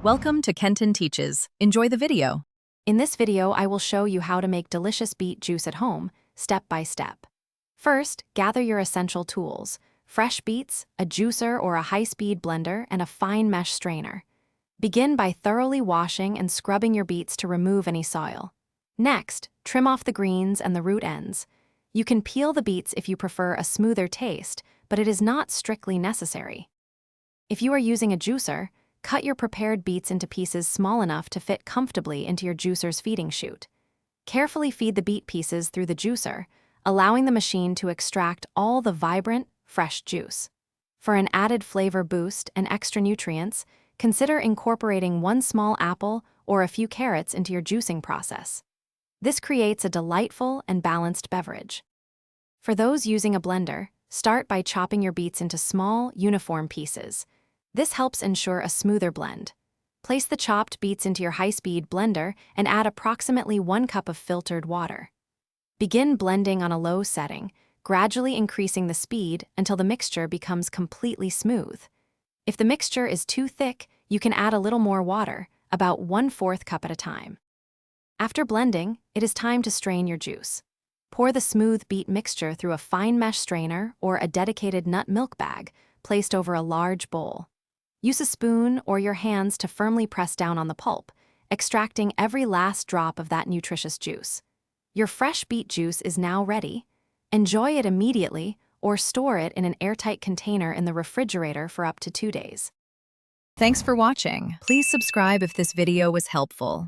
Welcome to Kenton Teaches. Enjoy the video. In this video, I will show you how to make delicious beet juice at home, step by step. First, gather your essential tools: fresh beets, a juicer or a high-speed blender, and a fine mesh strainer. Begin by thoroughly washing and scrubbing your beets to remove any soil. Next, trim off the greens and the root ends. You can peel the beets if you prefer a smoother taste, but it is not strictly necessary. If you are using a juicer, cut your prepared beets into pieces small enough to fit comfortably into your juicer's feeding chute. Carefully feed the beet pieces through the juicer, allowing the machine to extract all the vibrant, fresh juice. For an added flavor boost and extra nutrients, consider incorporating one small apple or a few carrots into your juicing process. This creates a delightful and balanced beverage. For those using a blender, start by chopping your beets into small, uniform pieces. This helps ensure a smoother blend. Place the chopped beets into your high-speed blender and add approximately 1 cup of filtered water. Begin blending on a low setting, gradually increasing the speed until the mixture becomes completely smooth. If the mixture is too thick, you can add a little more water, about 1/4 cup at a time. After blending, it is time to strain your juice. Pour the smooth beet mixture through a fine mesh strainer or a dedicated nut milk bag placed over a large bowl. Use a spoon or your hands to firmly press down on the pulp, extracting every last drop of that nutritious juice. Your fresh beet juice is now ready. Enjoy it immediately or store it in an airtight container in the refrigerator for up to 2 days. Thanks for watching. Please subscribe if this video was helpful.